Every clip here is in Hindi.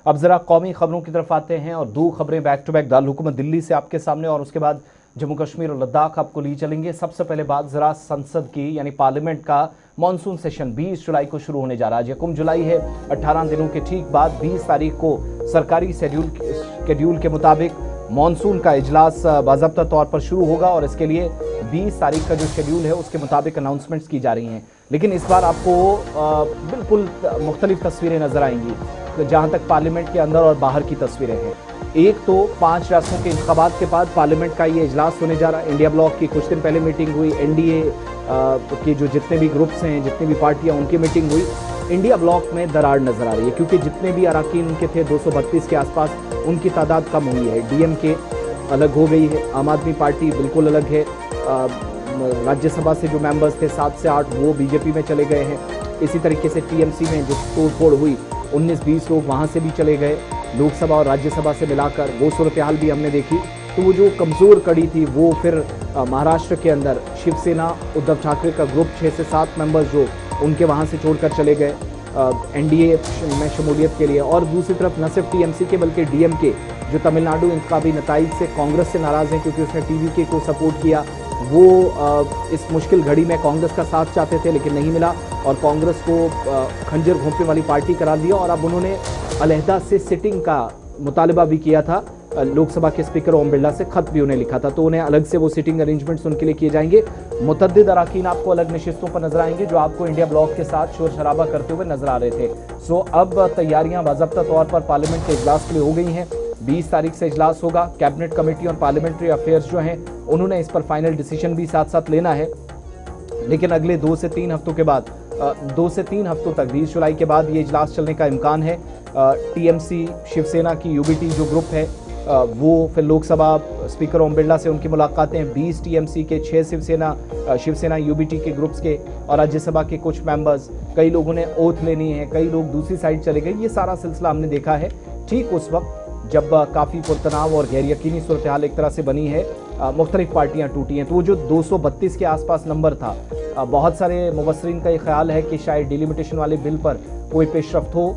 अब जरा कौमी खबरों की तरफ आते हैं और दो खबरें बैक टू बैक दारुल हुकूमत दिल्ली से आपके सामने और उसके बाद जम्मू कश्मीर और लद्दाख आपको ली चलेंगे। सबसे पहले बात जरा संसद की, यानी पार्लियामेंट का मॉनसून सेशन 20 जुलाई को शुरू होने जा रहा है। आज यकम जुलाई है, 18 दिनों के ठीक बाद 20 तारीख को सरकारी शेड्यूल के मुताबिक मॉनसून का इजलास बाज़ाब्ता तौर पर शुरू होगा और इसके लिए 20 तारीख का जो शेड्यूल है उसके मुताबिक अनाउंसमेंट्स की जा रही हैं। लेकिन इस बार आपको बिल्कुल मुख्तलिफ तस्वीरें नजर आएंगी जहां तक पार्लियामेंट के अंदर और बाहर की तस्वीरें हैं। एक तो 5 रियासतों के इंतखाबात के बाद पार्लियामेंट का ये इजलास होने जा रहा है। इंडिया ब्लॉक की कुछ दिन पहले मीटिंग हुई, एनडीए के जो जितने भी ग्रुप्स हैं, जितनी भी पार्टियां, उनकी मीटिंग हुई। इंडिया ब्लॉक में दरार नजर आ रही है क्योंकि जितने भी अरकान उनके थे 232 के आसपास, उनकी तादाद कम हुई है। डीएमके अलग हो गई है, आम आदमी पार्टी बिल्कुल अलग है। राज्यसभा से जो मेंबर्स थे 7 से 8 वो बीजेपी में चले गए हैं। इसी तरीके से टीएमसी में जो तोड़फोड़ हुई 19-20 लोग वहाँ से भी चले गए। लोकसभा और राज्यसभा से मिलाकर वो सूरत हाल भी हमने देखी। तो वो जो कमज़ोर कड़ी थी वो फिर महाराष्ट्र के अंदर शिवसेना, उद्धव ठाकरे का ग्रुप 6 से 7 मेंबर्स जो उनके वहाँ से छोड़कर चले गए एनडीए में शमूलियत के लिए। और दूसरी तरफ न सिर्फ टीएमसी के बल्कि डीएमके जो तमिलनाडु इंतखाबी नताइज से कांग्रेस से नाराज़ हैं क्योंकि उसने टीवीके को सपोर्ट किया, वो इस मुश्किल घड़ी में कांग्रेस का साथ चाहते थे लेकिन नहीं मिला और कांग्रेस को खंजर घोंपने वाली पार्टी करार दिया। और अब उन्होंने अलहदा से सिटिंग का मुतालबा भी किया था। लोकसभा के स्पीकर ओम बिरला से खत भी उन्हें लिखा था, तो उन्हें अलग से वो सिटिंग अरेंजमेंट्स उनके लिए किए जाएंगे। मुतअद्दिद अरकान आपको अलग नशिस्तों पर नजर आएंगे जो आपको इंडिया ब्लॉक के साथ शोर शराबा करते हुए नजर आ रहे थे। सो अब तैयारियां बाज़ाब्ता तौर पर पार्लियामेंट के इजलास के लिए हो गई हैं। 20 तारीख से इजलास होगा। कैबिनेट कमेटी और पार्लियामेंट्री अफेयर्स जो हैं उन्होंने इस पर फाइनल डिसीजन भी साथ साथ लेना है। लेकिन अगले 2 से 3 हफ्तों के बाद 2 से 3 हफ्तों तक 20 जुलाई के बाद ये इजलास चलने का इम्कान है। टीएमसी, शिवसेना की यूबीटी जो ग्रुप है वो फिर लोकसभा स्पीकर ओम बिरला से उनकी मुलाकातें, 20 टीएमसी के, 6 शिवसेना यूबीटी के ग्रुप्स के और राज्यसभा के कुछ मेंबर्स, कई लोगों ने ओथ लेनी है, कई लोग दूसरी साइड चले गए। ये सारा सिलसिला हमने देखा है ठीक उस वक्त जब काफ़ी पुरतनाव और गैर यकीनी सूरत हाल एक तरह से बनी है, मुख्तलिफ पार्टियां टूटी हैं। तो वो जो 232 के आसपास नंबर था, बहुत सारे मुबस्सरीन का ये ख्याल है कि शायद डिलिमिटेशन वाले बिल पर कोई पेशरफ्त हो,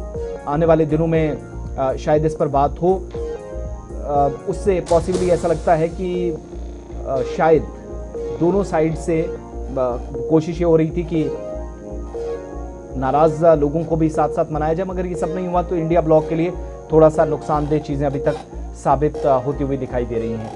आने वाले दिनों में शायद इस पर बात हो। उससे पॉसिबली ऐसा लगता है कि शायद दोनों साइड से कोशिश ये हो रही थी कि नाराज लोगों को भी साथ साथ मनाया जाए, मगर ये सब नहीं हुआ। तो इंडिया ब्लॉक के लिए थोड़ा सा नुकसानदेह चीज़ें अभी तक साबित होती हुई दिखाई दे रही हैं।